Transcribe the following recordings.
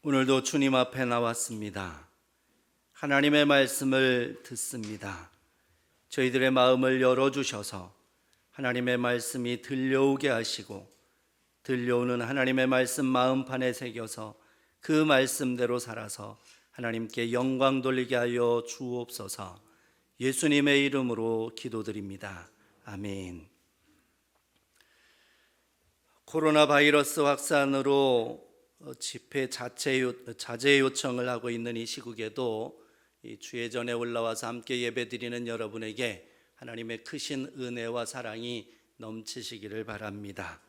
오늘도 주님 앞에 나왔습니다. 하나님의 말씀을 듣습니다. 저희들의 마음을 열어주셔서 하나님의 말씀이 들려오게 하시고 들려오는 하나님의 말씀 마음판에 새겨서 그 말씀대로 살아서 하나님께 영광 돌리게 하여 주옵소서. 예수님의 이름으로 기도드립니다. 아멘. 코로나 바이러스 확산으로 집회 자제 요청을 하고 있는 이 시국에도 이 주의 전에 올라와서 함께 예배드리는 여러분에게 하나님의 크신 은혜와 사랑이 넘치시기를 바랍니다.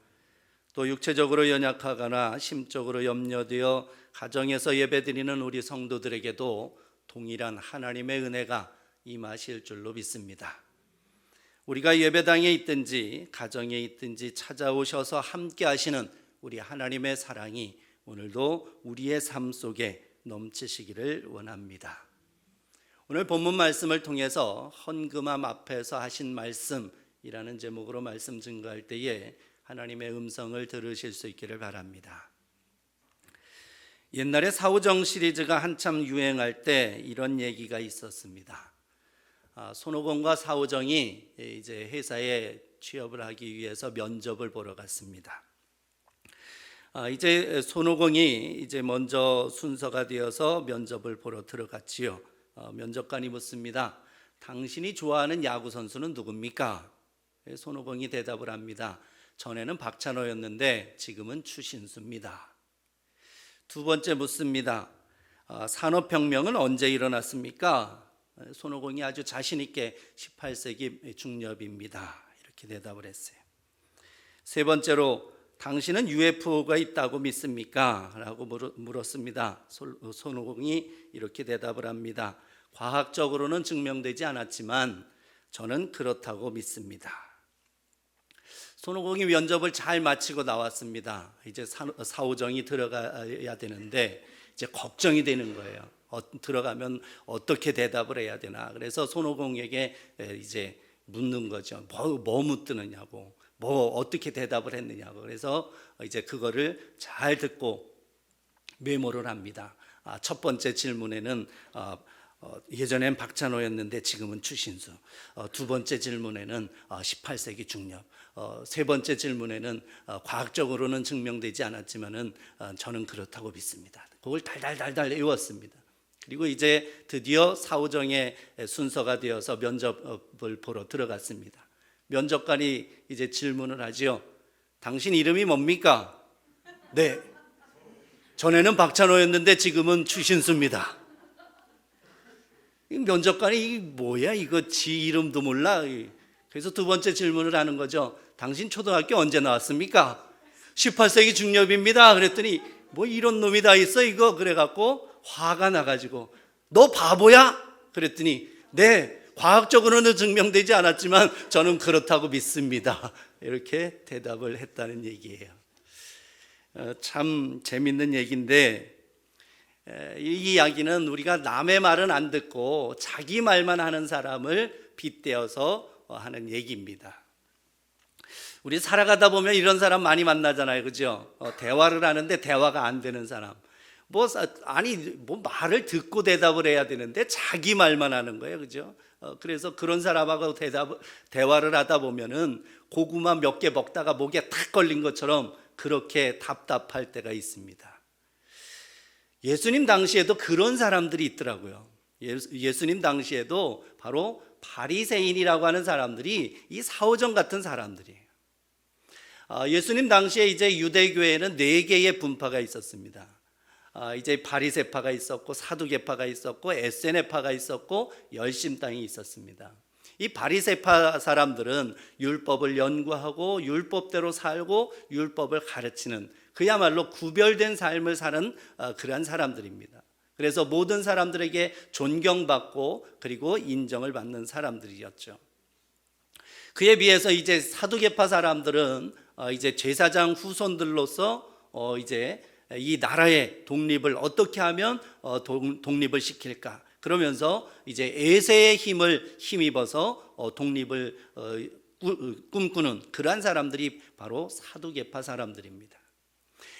또 육체적으로 연약하거나 심적으로 염려되어 가정에서 예배드리는 우리 성도들에게도 동일한 하나님의 은혜가 임하실 줄로 믿습니다. 우리가 예배당에 있든지 가정에 있든지 찾아오셔서 함께 하시는 우리 하나님의 사랑이 오늘도 우리의 삶 속에 넘치시기를 원합니다. 오늘 본문 말씀을 통해서 헌금함 앞에서 하신 말씀이라는 제목으로 말씀 증거할 때에 하나님의 음성을 들으실 수 있기를 바랍니다. 옛날에 사오정 시리즈가 한참 유행할 때 이런 얘기가 있었습니다. 손오공과 사오정이 이제 회사에 취업을 하기 위해서 면접을 보러 갔습니다. 이제 손오공이 이제 먼저 순서가 되어서 면접을 보러 들어갔지요. 면접관이 묻습니다. 당신이 좋아하는 야구 선수는 누굽니까? 손오공이 대답을 합니다. 전에는 박찬호였는데 지금은 추신수입니다. 두 번째 묻습니다. 산업혁명은 언제 일어났습니까? 손오공이 아주 자신 있게 18세기 중엽입니다. 이렇게 대답을 했어요. 세 번째로 당신은 UFO가 있다고 믿습니까? 라고 물었습니다. 손오공이 이렇게 대답을 합니다. 과학적으로는 증명되지 않았지만 저는 그렇다고 믿습니다. 손오공이 면접을 잘 마치고 나왔습니다. 이제 사오정이 들어가야 되는데 이제 걱정이 되는 거예요. 들어가면 어떻게 대답을 해야 되나. 그래서 손오공에게 이제 묻는 거죠. 뭐 묻느냐고, 뭐 어떻게 대답을 했느냐고. 그래서 이제 그거를 잘 듣고 메모를 합니다. 첫 번째 질문에는 예전엔 박찬호였는데 지금은 추신수. 두 번째 질문에는 18세기 중엽. 세 번째 질문에는 과학적으로는 증명되지 않았지만은 저는 그렇다고 믿습니다. 그걸 달달달달 외웠습니다. 그리고 이제 드디어 사오정의 순서가 되어서 면접을 보러 들어갔습니다. 면접관이 이제 질문을 하지요. 당신 이름이 뭡니까? 네. 전에는 박찬호였는데 지금은 추신수입니다. 면접관이 이게 뭐야? 이거 지 이름도 몰라? 그래서 두 번째 질문을 하는 거죠. 당신 초등학교 언제 나왔습니까? 18세기 중엽입니다. 그랬더니 뭐 이런 놈이 다 있어 이거. 그래갖고 화가 나가지고 너 바보야? 그랬더니 네, 과학적으로는 증명되지 않았지만 저는 그렇다고 믿습니다. 이렇게 대답을 했다는 얘기예요. 참 재밌는 얘기인데 이 이야기는 우리가 남의 말은 안 듣고 자기 말만 하는 사람을 빗대어서 하는 얘기입니다. 우리 살아가다 보면 이런 사람 많이 만나잖아요. 그죠? 대화를 하는데 대화가 안 되는 사람. 뭐 말을 듣고 대답을 해야 되는데 자기 말만 하는 거예요. 그죠? 그래서 그런 사람하고 대화를 하다 보면은 고구마 몇 개 먹다가 목에 탁 걸린 것처럼 그렇게 답답할 때가 있습니다. 예수님 당시에도 그런 사람들이 있더라고요. 예수님 당시에도 바로 바리새인이라고 하는 사람들이 이 사오정 같은 사람들이에요. 예수님 당시에 이제 유대교회에는 4개의 분파가 있었습니다. 이제 바리새파가 있었고 사두개파가 있었고 에세네파가 있었고 열심당이 있었습니다. 이 바리새파 사람들은 율법을 연구하고 율법대로 살고 율법을 가르치는 그야말로 구별된 삶을 사는 그러한 사람들입니다. 그래서 모든 사람들에게 존경받고 그리고 인정을 받는 사람들이었죠. 그에 비해서 이제 사두개파 사람들은 이제 제사장 후손들로서 이제 이 나라의 독립을 어떻게 하면 독립을 시킬까? 그러면서 이제 에세의 힘을 힘입어서 독립을 꿈꾸는 그러한 사람들이 바로 사두개파 사람들입니다.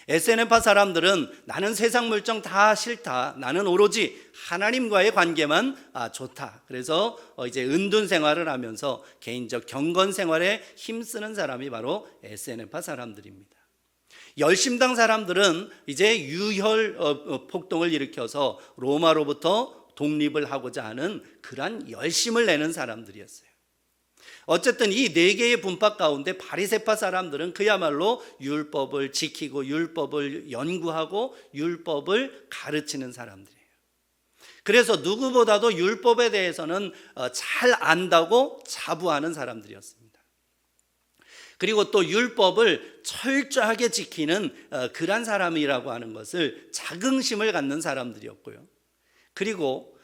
SNF파 사람들은 나는 세상 물정 다 싫다. 나는 오로지 하나님과의 관계만 좋다. 그래서 이제 은둔 생활을 하면서 개인적 경건 생활에 힘쓰는 사람이 바로 SNF파 사람들입니다. 열심당 사람들은 이제 유혈 폭동을 일으켜서 로마로부터 독립을 하고자 하는 그러한 열심을 내는 사람들이었어요. 어쨌든 이 네 개의 분파 가운데 바리새파 사람들은 그야말로 율법을 지키고 율법을 연구하고 율법을 가르치는 사람들이에요. 그래서 누구보다도 율법에 대해서는 잘 안다고 자부하는 사람들이었습니다. 그리고 또 율법을 철저하게 지키는 그런 사람이라고 하는 것을 자긍심을 갖는 사람들이었고요. 그리고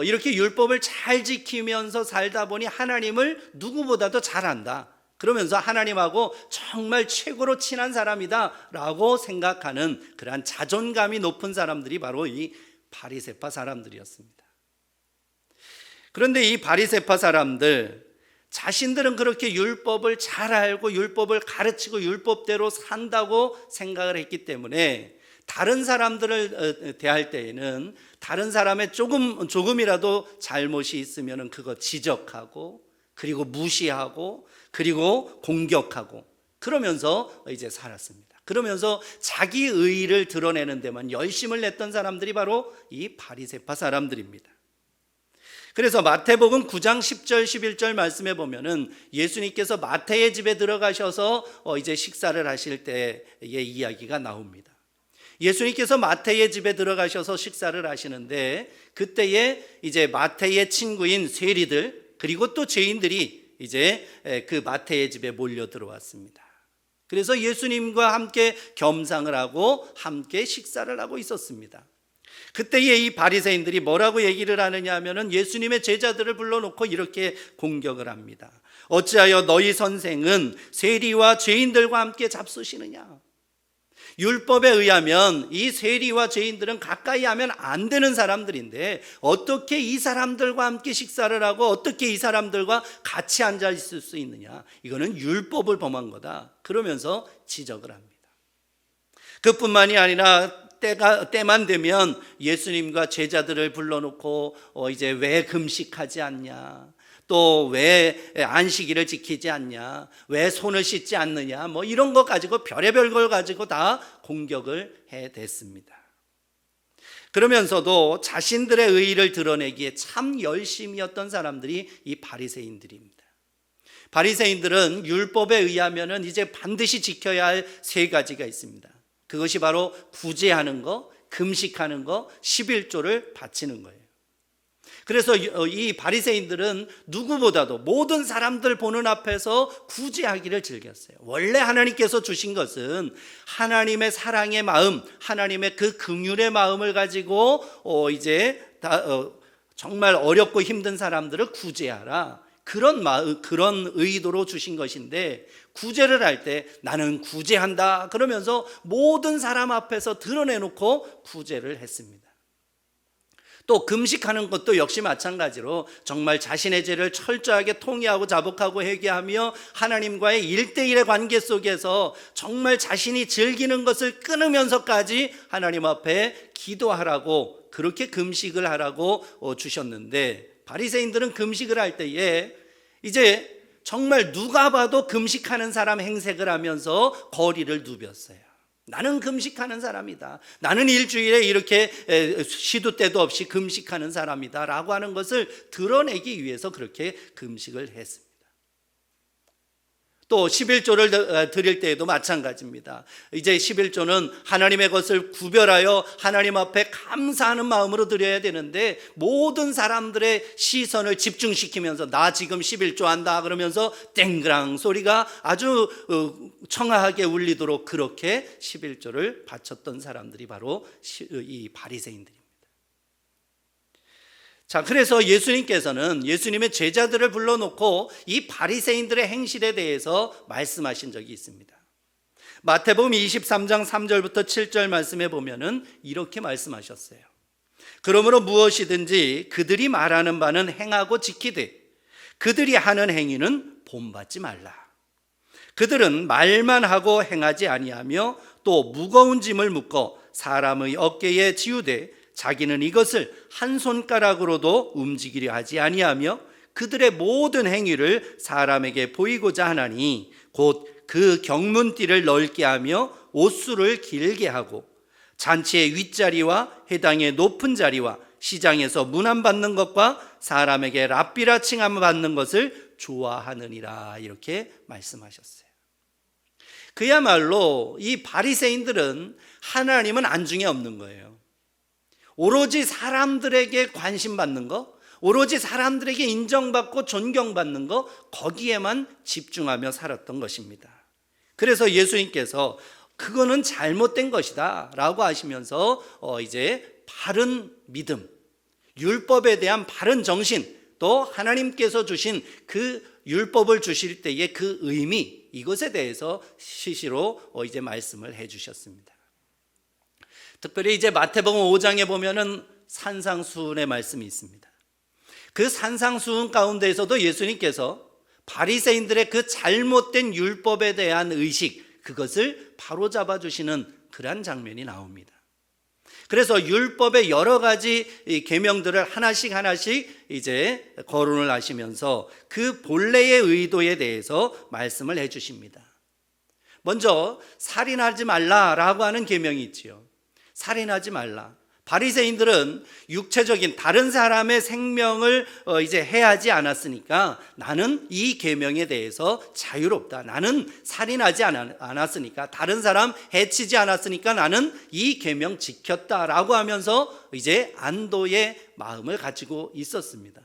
이렇게 율법을 잘 지키면서 살다 보니 하나님을 누구보다도 잘 안다. 그러면서 하나님하고 정말 최고로 친한 사람이다 라고 생각하는 그러한 자존감이 높은 사람들이 바로 이 바리새파 사람들이었습니다. 그런데 이 바리새파 사람들 자신들은 그렇게 율법을 잘 알고 율법을 가르치고 율법대로 산다고 생각을 했기 때문에 다른 사람들을 대할 때에는 다른 사람의 조금이라도 잘못이 있으면 그거 지적하고 그리고 무시하고 그리고 공격하고 그러면서 이제 살았습니다. 그러면서 자기 의의를 드러내는 데만 열심을 냈던 사람들이 바로 이 바리새파 사람들입니다. 그래서 마태복음 9장 10절 11절 말씀에 보면은 예수님께서 마태의 집에 들어가셔서 이제 식사를 하실 때의 이야기가 나옵니다. 예수님께서 마태의 집에 들어가셔서 식사를 하시는데 그때에 이제 마태의 친구인 세리들 그리고 또 죄인들이 이제 그 마태의 집에 몰려 들어왔습니다. 그래서 예수님과 함께 겸상을 하고 함께 식사를 하고 있었습니다. 그때에 이 바리새인들이 뭐라고 얘기를 하느냐 하면은 예수님의 제자들을 불러놓고 이렇게 공격을 합니다. 어찌하여 너희 선생은 세리와 죄인들과 함께 잡수시느냐? 율법에 의하면 이 세리와 죄인들은 가까이 하면 안 되는 사람들인데 어떻게 이 사람들과 함께 식사를 하고 어떻게 이 사람들과 같이 앉아 있을 수 있느냐? 이거는 율법을 범한 거다. 그러면서 지적을 합니다. 그뿐만이 아니라 때만 되면 예수님과 제자들을 불러놓고 이제 왜 금식하지 않냐? 또 왜 안식일을 지키지 않냐? 왜 손을 씻지 않느냐? 뭐 이런 거 가지고 별의별 걸 가지고 다 공격을 해댔습니다. 그러면서도 자신들의 의의를 드러내기에 참 열심이었던 사람들이 이 바리새인들입니다. 바리새인들은 율법에 의하면은 이제 반드시 지켜야 할 세 가지가 있습니다. 그것이 바로 구제하는 거, 금식하는 거, 11조를 바치는 거예요. 그래서 이 바리새인들은 누구보다도 모든 사람들 보는 앞에서 구제하기를 즐겼어요. 원래 하나님께서 주신 것은 하나님의 사랑의 마음, 하나님의 그 긍휼의 마음을 가지고 이제 정말 어렵고 힘든 사람들을 구제하라. 그런 의도로 주신 것인데 구제를 할 때 나는 구제한다 그러면서 모든 사람 앞에서 드러내놓고 구제를 했습니다. 또 금식하는 것도 역시 마찬가지로 정말 자신의 죄를 철저하게 통회하고 자복하고 회개하며 하나님과의 1대1의 관계 속에서 정말 자신이 즐기는 것을 끊으면서까지 하나님 앞에 기도하라고 그렇게 금식을 하라고 주셨는데 바리새인들은 금식을 할 때에 이제 정말 누가 봐도 금식하는 사람 행색을 하면서 거리를 누볐어요. 나는 금식하는 사람이다. 나는 일주일에 이렇게 시도 때도 없이 금식하는 사람이다 라고 하는 것을 드러내기 위해서 그렇게 금식을 했습니다. 또 11조를 드릴 때에도 마찬가지입니다. 이제 11조는 하나님의 것을 구별하여 하나님 앞에 감사하는 마음으로 드려야 되는데 모든 사람들의 시선을 집중시키면서 나 지금 11조 한다 그러면서 땡그랑 소리가 아주 청아하게 울리도록 그렇게 11조를 바쳤던 사람들이 바로 이 바리새인들입니다. 자, 그래서 예수님께서는 예수님의 제자들을 불러놓고 이 바리새인들의 행실에 대해서 말씀하신 적이 있습니다. 마태복음 23장 3절부터 7절 말씀에 보면은 이렇게 말씀하셨어요. 그러므로 무엇이든지 그들이 말하는 바는 행하고 지키되 그들이 하는 행위는 본받지 말라. 그들은 말만 하고 행하지 아니하며 또 무거운 짐을 묶어 사람의 어깨에 지우되 자기는 이것을 한 손가락으로도 움직이려 하지 아니하며 그들의 모든 행위를 사람에게 보이고자 하나니 곧 그 경문띠를 넓게 하며 옷수를 길게 하고 잔치의 윗자리와 해당의 높은 자리와 시장에서 문안받는 것과 사람에게 랍비라 칭함을 받는 것을 좋아하느니라. 이렇게 말씀하셨어요. 그야말로 이 바리새인들은 하나님은 안중에 없는 거예요. 오로지 사람들에게 관심 받는 거, 오로지 사람들에게 인정받고 존경받는 거, 거기에만 집중하며 살았던 것입니다. 그래서 예수님께서 그거는 잘못된 것이다 라고 하시면서 이제 바른 믿음, 율법에 대한 바른 정신, 또 하나님께서 주신 그 율법을 주실 때의 그 의미, 이것에 대해서 시시로 이제 말씀을 해 주셨습니다. 특별히 이제 마태복음 5장에 보면은 산상수훈의 말씀이 있습니다. 그 산상수훈 가운데에서도 예수님께서 바리새인들의 그 잘못된 율법에 대한 의식, 그것을 바로잡아 주시는 그러한 장면이 나옵니다. 그래서 율법의 여러 가지 계명들을 하나씩 이제 거론을 하시면서 그 본래의 의도에 대해서 말씀을 해 주십니다. 먼저 살인하지 말라라고 하는 계명이 있지요. 살인하지 말라. 바리새인들은 육체적인 다른 사람의 생명을 이제 해하지 않았으니까 나는 이 계명에 대해서 자유롭다. 나는 살인하지 않았으니까, 다른 사람 해치지 않았으니까 나는 이 계명 지켰다라고 하면서 이제 안도의 마음을 가지고 있었습니다.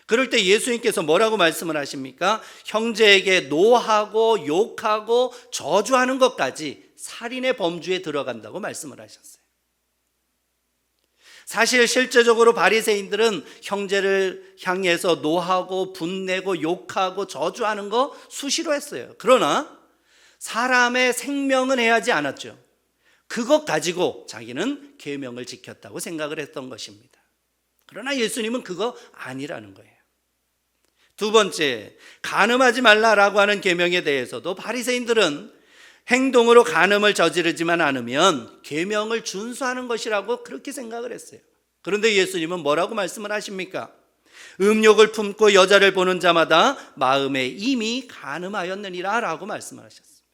그럴 때 예수님께서 뭐라고 말씀을 하십니까? 형제에게 노하고 욕하고 저주하는 것까지 살인의 범주에 들어간다고 말씀을 하셨어요. 사실 실제적으로 바리새인들은 형제를 향해서 노하고 분내고 욕하고 저주하는 거 수시로 했어요. 그러나 사람의 생명은 해하지 않았죠. 그것 가지고 자기는 계명을 지켰다고 생각을 했던 것입니다. 그러나 예수님은 그거 아니라는 거예요. 두 번째, 간음하지 말라라고 하는 계명에 대해서도 바리새인들은 행동으로 간음을 저지르지만 않으면 계명을 준수하는 것이라고 그렇게 생각을 했어요. 그런데 예수님은 뭐라고 말씀을 하십니까? 음욕을 품고 여자를 보는 자마다 마음에 이미 간음하였느니라 라고 말씀을 하셨습니다.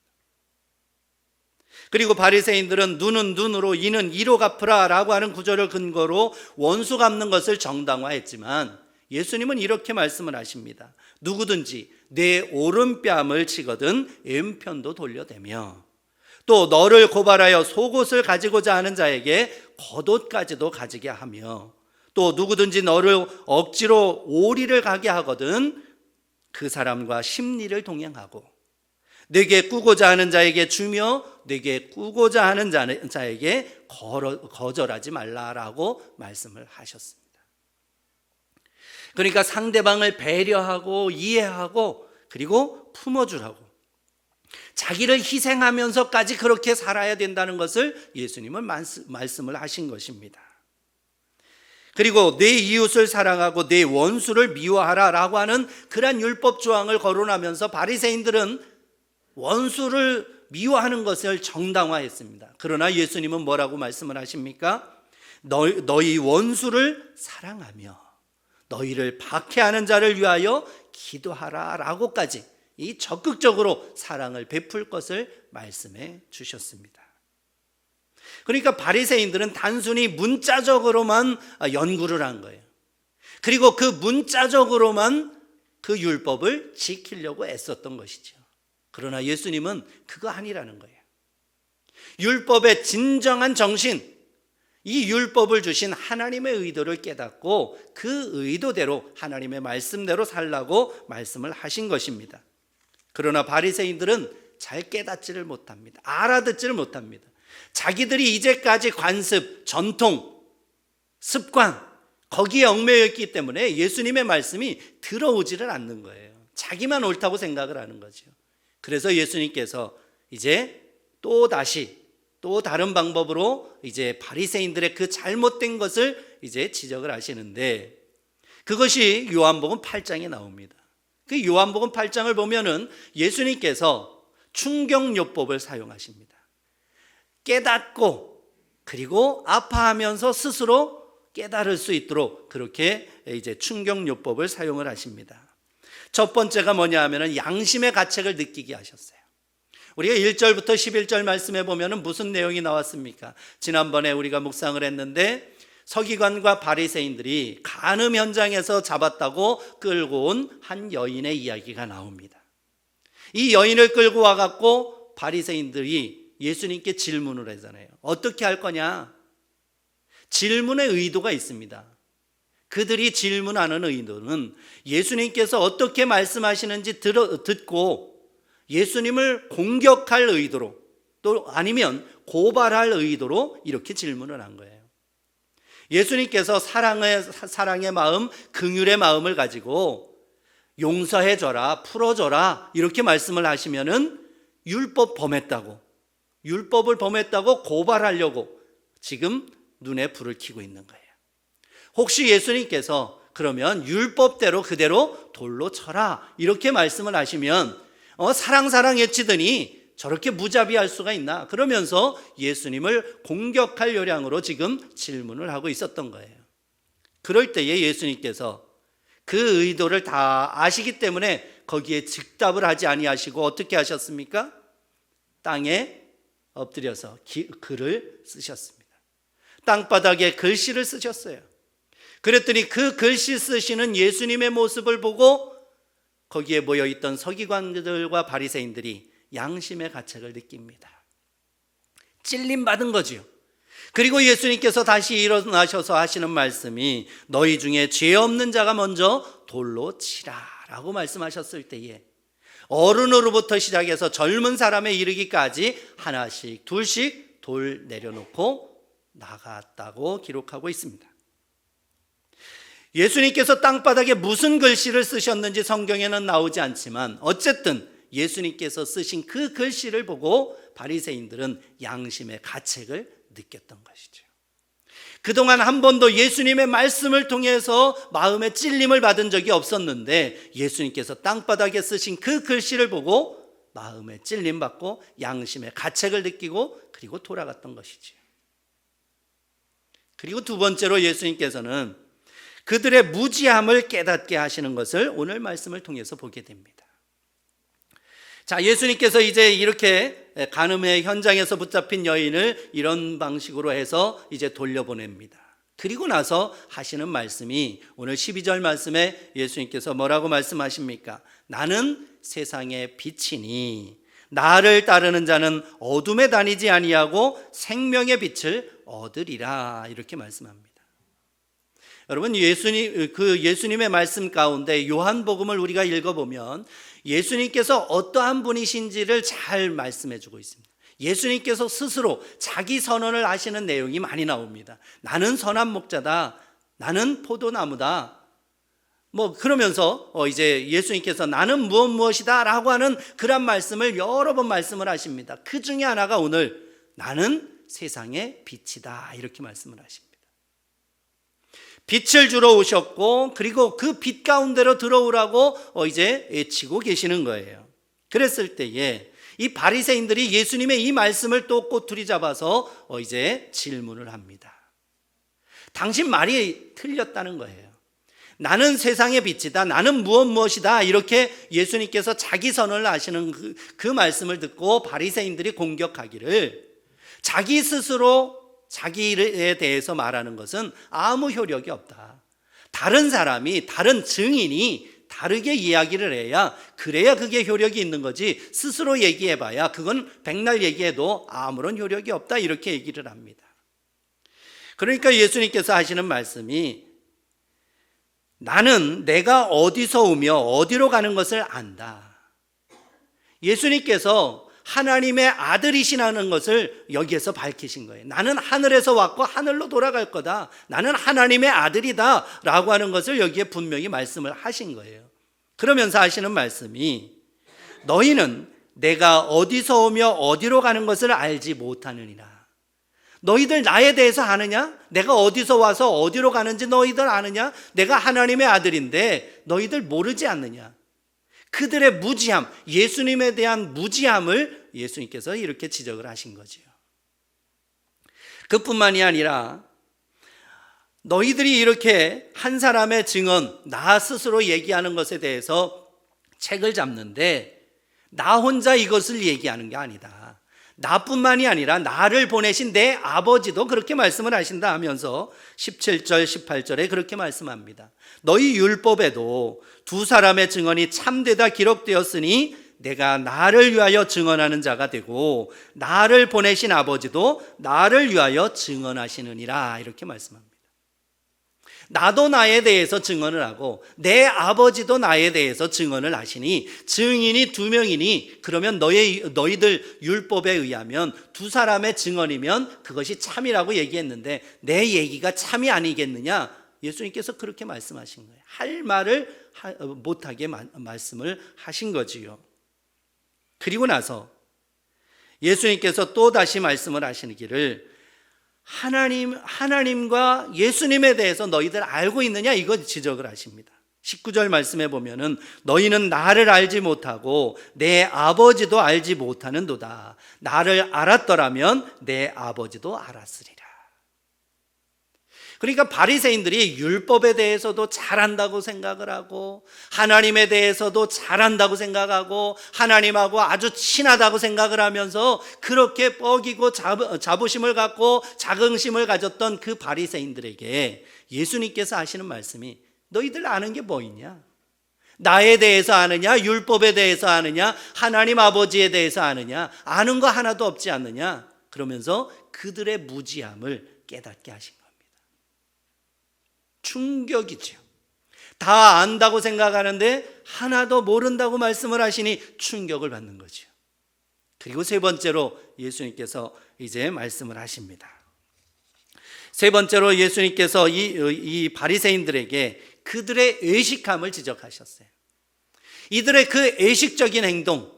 그리고 바리새인들은 눈은 눈으로 이는 이로 갚으라 라고 하는 구절을 근거로 원수 갚는 것을 정당화했지만 예수님은 이렇게 말씀을 하십니다. 누구든지 내 오른뺨을 치거든 왼편도 돌려대며 또 너를 고발하여 속옷을 가지고자 하는 자에게 겉옷까지도 가지게 하며 또 누구든지 너를 억지로 오리를 가게 하거든 그 사람과 심리를 동행하고 내게 꾸고자 하는 자에게 주며 내게 꾸고자 하는 자에게 거절하지 말라라고 말씀을 하셨습니다. 그러니까 상대방을 배려하고 이해하고 그리고 품어주라고, 자기를 희생하면서까지 그렇게 살아야 된다는 것을 예수님은 말씀을 하신 것입니다. 그리고 내 이웃을 사랑하고 내 원수를 미워하라라고 하는 그러한 율법 조항을 거론하면서 바리새인들은 원수를 미워하는 것을 정당화했습니다. 그러나 예수님은 뭐라고 말씀을 하십니까? 너희 원수를 사랑하며 너희를 박해하는 자를 위하여 기도하라 라고까지 이 적극적으로 사랑을 베풀 것을 말씀해 주셨습니다. 그러니까 바리새인들은 단순히 문자적으로만 연구를 한 거예요. 그리고 그 문자적으로만 그 율법을 지키려고 애썼던 것이죠. 그러나 예수님은 그거 아니라는 거예요. 율법의 진정한 정신, 이 율법을 주신 하나님의 의도를 깨닫고 그 의도대로 하나님의 말씀대로 살라고 말씀을 하신 것입니다. 그러나 바리새인들은 잘 깨닫지를 못합니다. 알아듣지를 못합니다. 자기들이 이제까지 관습, 전통, 습관 거기에 얽매여 있기 때문에 예수님의 말씀이 들어오지를 않는 거예요. 자기만 옳다고 생각을 하는 거죠. 그래서 예수님께서 이제 또 다른 방법으로 이제 바리새인들의 그 잘못된 것을 이제 지적을 하시는데 그것이 요한복음 8장에 나옵니다. 그 요한복음 8장을 보면은 예수님께서 충격요법을 사용하십니다. 깨닫고 그리고 아파하면서 스스로 깨달을 수 있도록 그렇게 이제 충격요법을 사용을 하십니다. 첫 번째가 뭐냐 하면은 양심의 가책을 느끼게 하셨어요. 우리가 1절부터 11절 말씀에 보면은 무슨 내용이 나왔습니까? 지난번에 우리가 묵상을 했는데 서기관과 바리새인들이 간음 현장에서 잡았다고 끌고 온 한 여인의 이야기가 나옵니다. 이 여인을 끌고 와갖고 바리새인들이 예수님께 질문을 하잖아요. 어떻게 할 거냐? 질문의 의도가 있습니다. 그들이 질문하는 의도는 예수님께서 어떻게 말씀하시는지 듣고 예수님을 공격할 의도로 또 아니면 고발할 의도로 이렇게 질문을 한 거예요. 예수님께서 사랑의 마음, 긍휼의 마음을 가지고 용서해줘라, 풀어줘라 이렇게 말씀을 하시면은 율법을 범했다고 고발하려고 지금 눈에 불을 켜고 있는 거예요. 혹시 예수님께서 그러면 율법대로 그대로 돌로 쳐라 이렇게 말씀을 하시면 사랑 외치더니 저렇게 무자비할 수가 있나? 그러면서 예수님을 공격할 요량으로 지금 질문을 하고 있었던 거예요. 그럴 때에 예수님께서 그 의도를 다 아시기 때문에 거기에 즉답을 하지 아니하시고 어떻게 하셨습니까? 땅에 엎드려서 글을 쓰셨습니다. 땅바닥에 글씨를 쓰셨어요. 그랬더니 그 글씨 쓰시는 예수님의 모습을 보고 거기에 모여있던 서기관들과 바리새인들이 양심의 가책을 느낍니다. 찔림받은 거지요. 그리고 예수님께서 다시 일어나셔서 하시는 말씀이 너희 중에 죄 없는 자가 먼저 돌로 치라 라고 말씀하셨을 때에 어른으로부터 시작해서 젊은 사람에 이르기까지 하나씩 둘씩 돌 내려놓고 나갔다고 기록하고 있습니다. 예수님께서 땅바닥에 무슨 글씨를 쓰셨는지 성경에는 나오지 않지만 어쨌든 예수님께서 쓰신 그 글씨를 보고 바리새인들은 양심의 가책을 느꼈던 것이죠. 그동안 한 번도 예수님의 말씀을 통해서 마음의 찔림을 받은 적이 없었는데 예수님께서 땅바닥에 쓰신 그 글씨를 보고 마음의 찔림 받고 양심의 가책을 느끼고 그리고 돌아갔던 것이죠. 그리고 두 번째로 예수님께서는 그들의 무지함을 깨닫게 하시는 것을 오늘 말씀을 통해서 보게 됩니다. 자, 예수님께서 이제 이렇게 간음의 현장에서 붙잡힌 여인을 이런 방식으로 해서 이제 돌려보냅니다. 그리고 나서 하시는 말씀이 오늘 12절 말씀에 예수님께서 뭐라고 말씀하십니까? 나는 세상의 빛이니 나를 따르는 자는 어둠에 다니지 아니하고 생명의 빛을 얻으리라 이렇게 말씀합니다. 여러분 예수님의 말씀 가운데 요한복음을 우리가 읽어보면 예수님께서 어떠한 분이신지를 잘 말씀해 주고 있습니다. 예수님께서 스스로 자기 선언을 하시는 내용이 많이 나옵니다. 나는 선한 목자다. 나는 포도나무다. 그러면서 이제 예수님께서 나는 무엇이다 라고 하는 그런 말씀을 여러 번 말씀을 하십니다. 그 중에 하나가 오늘 나는 세상의 빛이다 이렇게 말씀을 하십니다. 빛을 주러 오셨고 그리고 그 빛 가운데로 들어오라고 이제 외치고 계시는 거예요. 그랬을 때에 이 바리새인들이 예수님의 이 말씀을 또 꼬투리 잡아서 이제 질문을 합니다. 당신 말이 틀렸다는 거예요. 나는 세상의 빛이다. 나는 무엇이다. 이렇게 예수님께서 자기 선언을 하시는 그 말씀을 듣고 바리새인들이 공격하기를 자기 스스로 자기에 대해서 말하는 것은 아무 효력이 없다. 다른 사람이, 다른 증인이 다르게 이야기를 해야 그래야 그게 효력이 있는 거지 스스로 얘기해봐야 그건 백날 얘기해도 아무런 효력이 없다 이렇게 얘기를 합니다. 그러니까 예수님께서 하시는 말씀이 나는 내가 어디서 오며 어디로 가는 것을 안다. 예수님께서 하나님의 아들이시라는 것을 여기에서 밝히신 거예요. 나는 하늘에서 왔고 하늘로 돌아갈 거다. 나는 하나님의 아들이다 라고 하는 것을 여기에 분명히 말씀을 하신 거예요. 그러면서 하시는 말씀이 너희는 내가 어디서 오며 어디로 가는 것을 알지 못하느니라. 너희들 나에 대해서 아느냐? 내가 어디서 와서 어디로 가는지 너희들 아느냐? 내가 하나님의 아들인데 너희들 모르지 않느냐? 그들의 무지함, 예수님에 대한 무지함을 예수님께서 이렇게 지적을 하신 거지요. 그뿐만이 아니라 너희들이 이렇게 한 사람의 증언, 나 스스로 얘기하는 것에 대해서 책을 잡는데 나 혼자 이것을 얘기하는 게 아니다. 나뿐만이 아니라 나를 보내신 내 아버지도 그렇게 말씀을 하신다 하면서 17절, 18절에 그렇게 말씀합니다. 너희 율법에도 두 사람의 증언이 참되다 기록되었으니 내가 나를 위하여 증언하는 자가 되고 나를 보내신 아버지도 나를 위하여 증언하시느니라 이렇게 말씀합니다. 나도 나에 대해서 증언을 하고 내 아버지도 나에 대해서 증언을 하시니 증인이 두 명이니 그러면 너희들 율법에 의하면 두 사람의 증언이면 그것이 참이라고 얘기했는데 내 얘기가 참이 아니겠느냐? 예수님께서 그렇게 말씀하신 거예요. 할 말을 못하게 말씀을 하신 거지요. 그리고 나서 예수님께서 또 다시 말씀을 하시기를 하나님과 예수님에 대해서 너희들 알고 있느냐? 이거 지적을 하십니다. 19절 말씀해 보면은 너희는 나를 알지 못하고 내 아버지도 알지 못하는도다. 나를 알았더라면 내 아버지도 알았으리라. 그러니까 바리새인들이 율법에 대해서도 잘한다고 생각을 하고 하나님에 대해서도 잘한다고 생각하고 하나님하고 아주 친하다고 생각을 하면서 그렇게 뻐기고 자부심을 갖고 자긍심을 가졌던 그 바리새인들에게 예수님께서 하시는 말씀이 너희들 아는 게 뭐 있냐? 나에 대해서 아느냐? 율법에 대해서 아느냐? 하나님 아버지에 대해서 아느냐? 아는 거 하나도 없지 않느냐? 그러면서 그들의 무지함을 깨닫게 하신 겁니다. 충격이죠. 다 안다고 생각하는데 하나도 모른다고 말씀을 하시니 충격을 받는 거죠. 그리고 세 번째로 예수님께서 이제 말씀을 하십니다. 세 번째로 예수님께서 이 바리새인들에게 그들의 의식함을 지적하셨어요. 이들의 그 의식적인 행동,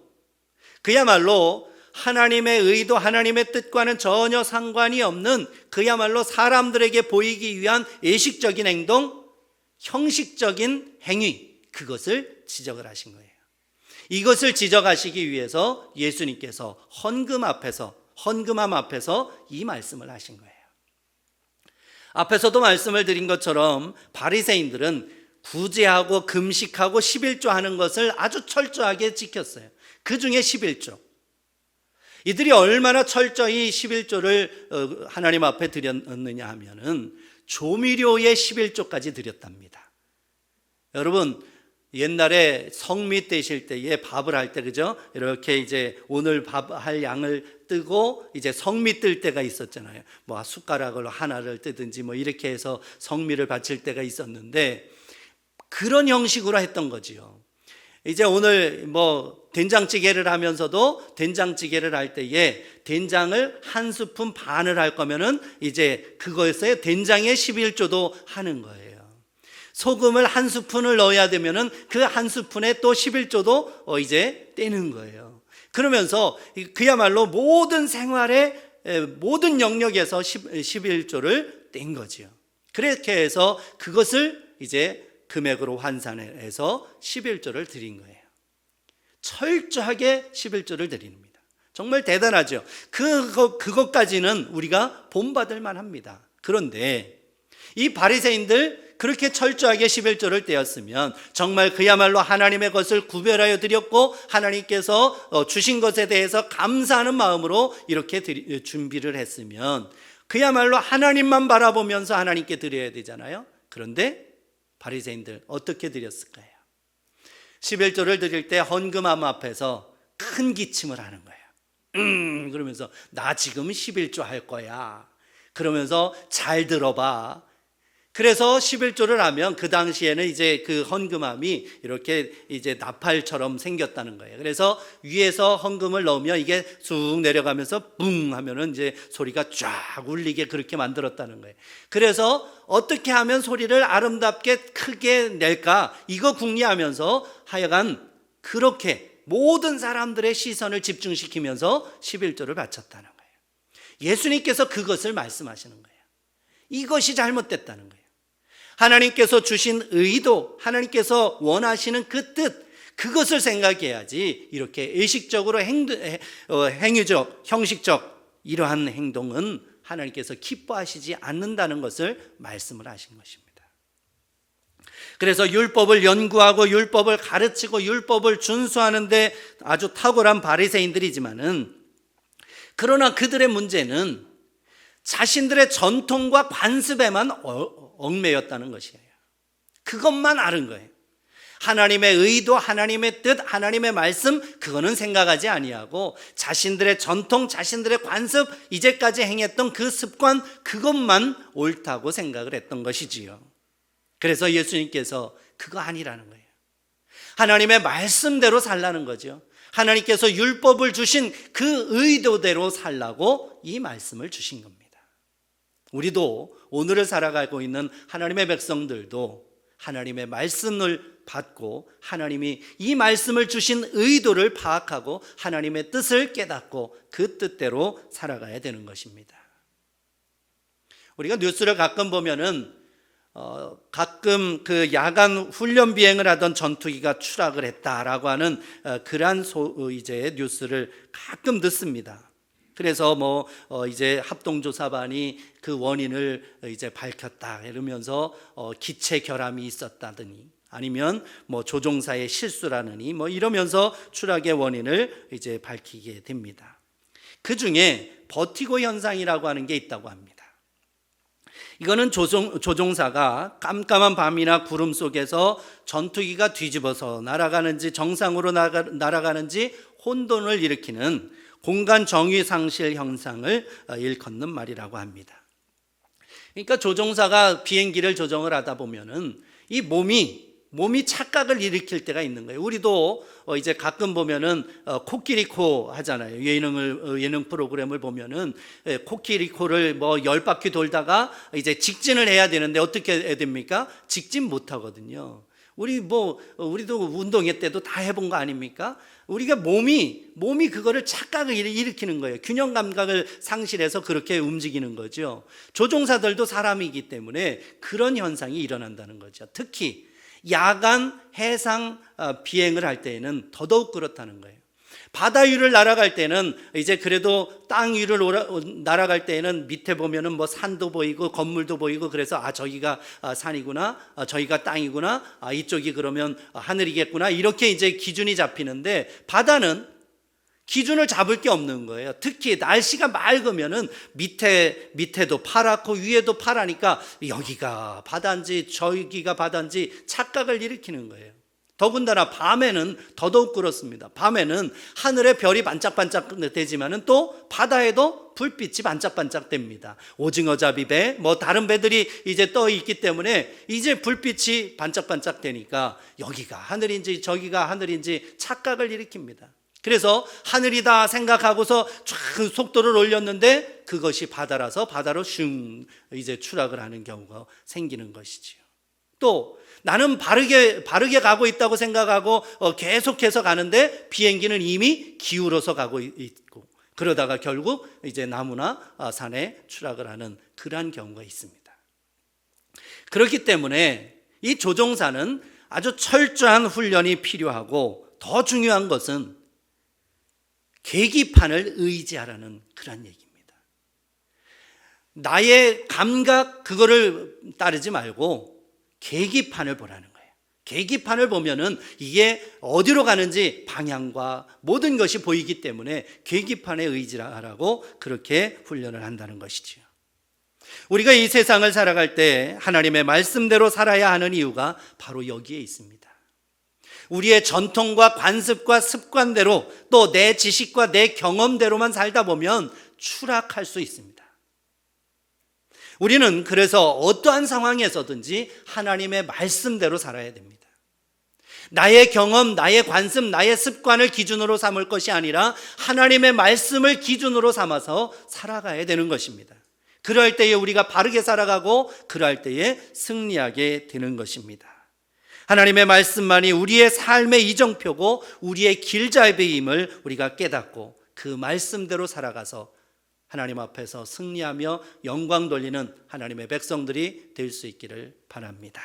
그야말로 하나님의 의도, 하나님의 뜻과는 전혀 상관이 없는 그야말로 사람들에게 보이기 위한 의식적인 행동, 형식적인 행위, 그것을 지적을 하신 거예요. 이것을 지적하시기 위해서 예수님께서 헌금함 앞에서 이 말씀을 하신 거예요. 앞에서도 말씀을 드린 것처럼 바리새인들은 구제하고 금식하고 11조 하는 것을 아주 철저하게 지켰어요. 그 중에 11조. 이들이 얼마나 철저히 11조를 하나님 앞에 드렸느냐 하면은 조미료의 11조까지 드렸답니다. 여러분, 옛날에 성미 떼실 때에 밥을 할 때, 그죠? 이렇게 이제 오늘 밥 할 양을 뜨고 이제 성미 뜰 때가 있었잖아요. 뭐 숟가락으로 하나를 뜨든지 뭐 이렇게 해서 성미를 바칠 때가 있었는데 그런 형식으로 했던 거지요. 이제 오늘 뭐 된장찌개를 하면서도 된장찌개를 할 때에 된장을 한 스푼 반을 할 거면은 이제 그것에 된장의 11조도 하는 거예요. 소금을 한 스푼을 넣어야 되면은 그 한 스푼에 또 11조도 이제 떼는 거예요. 그러면서 그야말로 모든 생활의 모든 영역에서 11조를 뗀 거지요. 그렇게 해서 그것을 이제 금액으로 환산해서 11조를 드린 거예요. 철저하게 11조를 드립니다. 정말 대단하죠. 그것까지는 우리가 본받을 만합니다. 그런데 이 바리새인들 그렇게 철저하게 11조를 떼었으면 정말 그야말로 하나님의 것을 구별하여 드렸고 하나님께서 주신 것에 대해서 감사하는 마음으로 이렇게 준비를 했으면 그야말로 하나님만 바라보면서 하나님께 드려야 되잖아요. 그런데 바리새인들 어떻게 드렸을까요? 11조를 드릴 때 헌금함 앞에서 큰 기침을 하는 거예요. 그러면서 나 지금 11조 할 거야. 그러면서 잘 들어봐. 그래서 11조를 하면 그 당시에는 이제 그 헌금함이 이렇게 이제 나팔처럼 생겼다는 거예요. 그래서 위에서 헌금을 넣으면 이게 쑥 내려가면서 붕 하면은 이제 소리가 쫙 울리게 그렇게 만들었다는 거예요. 그래서 어떻게 하면 소리를 아름답게 크게 낼까? 이거 궁리하면서 하여간 그렇게 모든 사람들의 시선을 집중시키면서 11조를 바쳤다는 거예요. 예수님께서 그것을 말씀하시는 거예요. 이것이 잘못됐다는 거예요. 하나님께서 주신 의도, 하나님께서 원하시는 그 뜻, 그것을 생각해야지 이렇게 의식적으로 행위적, 형식적 이러한 행동은 하나님께서 기뻐하시지 않는다는 것을 말씀을 하신 것입니다. 그래서 율법을 연구하고 율법을 가르치고 율법을 준수하는데 아주 탁월한 바리새인들이지만은, 그러나 그들의 문제는 자신들의 전통과 관습에만 얽매였다는 것이에요. 그것만 아는 거예요. 하나님의 의도, 하나님의 뜻, 하나님의 말씀, 그거는 생각하지 아니하고 자신들의 전통, 자신들의 관습, 이제까지 행했던 그 습관, 그것만 옳다고 생각을 했던 것이지요. 그래서 예수님께서 그거 아니라는 거예요. 하나님의 말씀대로 살라는 거죠. 하나님께서 율법을 주신 그 의도대로 살라고 이 말씀을 주신 겁니다. 우리도 오늘을 살아가고 있는 하나님의 백성들도 하나님의 말씀을 받고 하나님이 이 말씀을 주신 의도를 파악하고 하나님의 뜻을 깨닫고 그 뜻대로 살아가야 되는 것입니다. 우리가 뉴스를 가끔 보면은 가끔 그 야간 훈련 비행을 하던 전투기가 추락을 했다라고 하는 그러한 이제 뉴스를 가끔 듣습니다. 그래서 이제 합동조사반이 그 원인을 이제 밝혔다 이러면서 기체 결함이 있었다더니, 아니면 조종사의 실수라느니 이러면서 추락의 원인을 이제 밝히게 됩니다. 그 중에 버티고 현상이라고 하는 게 있다고 합니다. 이거는 조종사가 깜깜한 밤이나 구름 속에서 전투기가 뒤집어서 날아가는지 정상으로 날아가는지 혼돈을 일으키는 공간 정의 상실 현상을 일컫는 말이라고 합니다. 그러니까 조종사가 비행기를 조정을 하다 보면은 이 몸이 착각을 일으킬 때가 있는 거예요. 우리도 이제 가끔 보면은 코끼리코 하잖아요. 예능 프로그램을 보면은 코끼리코를 10바퀴 돌다가 이제 직진을 해야 되는데 어떻게 해야 됩니까? 직진 못 하거든요. 우리도 운동회 때도 다 해본 거 아닙니까? 우리가 몸이 그거를 착각을 일으키는 거예요. 균형 감각을 상실해서 그렇게 움직이는 거죠. 조종사들도 사람이기 때문에 그런 현상이 일어난다는 거죠. 특히 야간 해상 비행을 할 때에는 더더욱 그렇다는 거예요. 바다 위를 날아갈 때는 이제 그래도 땅 위를 날아갈 때에는 밑에 보면은 산도 보이고 건물도 보이고, 그래서 저기가 산이구나, 저기가 땅이구나, 이쪽이 그러면 하늘이겠구나, 이렇게 이제 기준이 잡히는데 바다는 기준을 잡을 게 없는 거예요. 특히 날씨가 맑으면은 밑에도 파랗고 위에도 파라니까 여기가 바다인지 저기가 바다인지 착각을 일으키는 거예요. 더군다나 밤에는 더더욱 그렇습니다. 밤에는 하늘에 별이 반짝반짝 되지만은 또 바다에도 불빛이 반짝반짝 됩니다. 오징어잡이 배, 다른 배들이 이제 떠 있기 때문에 이제 불빛이 반짝반짝 되니까 여기가 하늘인지 저기가 하늘인지 착각을 일으킵니다. 그래서 하늘이다 생각하고서 쫙 속도를 올렸는데 그것이 바다라서 바다로 슝 이제 추락을 하는 경우가 생기는 것이지요. 또 나는 바르게 가고 있다고 생각하고 계속해서 가는데 비행기는 이미 기울어서 가고 있고, 그러다가 결국 이제 나무나 산에 추락을 하는 그러한 경우가 있습니다. 그렇기 때문에 이 조종사는 아주 철저한 훈련이 필요하고, 더 중요한 것은 계기판을 의지하라는 그런 얘기입니다. 나의 감각 그거를 따르지 말고 계기판을 보라는 거예요. 계기판을 보면은 이게 어디로 가는지 방향과 모든 것이 보이기 때문에 계기판에 의지하라고 그렇게 훈련을 한다는 것이지요. 우리가 이 세상을 살아갈 때 하나님의 말씀대로 살아야 하는 이유가 바로 여기에 있습니다. 우리의 전통과 관습과 습관대로 또 내 지식과 내 경험대로만 살다 보면 추락할 수 있습니다. 우리는 그래서 어떠한 상황에서든지 하나님의 말씀대로 살아야 됩니다. 나의 경험, 나의 관습, 나의 습관을 기준으로 삼을 것이 아니라 하나님의 말씀을 기준으로 삼아서 살아가야 되는 것입니다. 그럴 때에 우리가 바르게 살아가고 그럴 때에 승리하게 되는 것입니다. 하나님의 말씀만이 우리의 삶의 이정표고 우리의 길잡이임을 우리가 깨닫고 그 말씀대로 살아가서 하나님 앞에서 승리하며 영광 돌리는 하나님의 백성들이 될 수 있기를 바랍니다.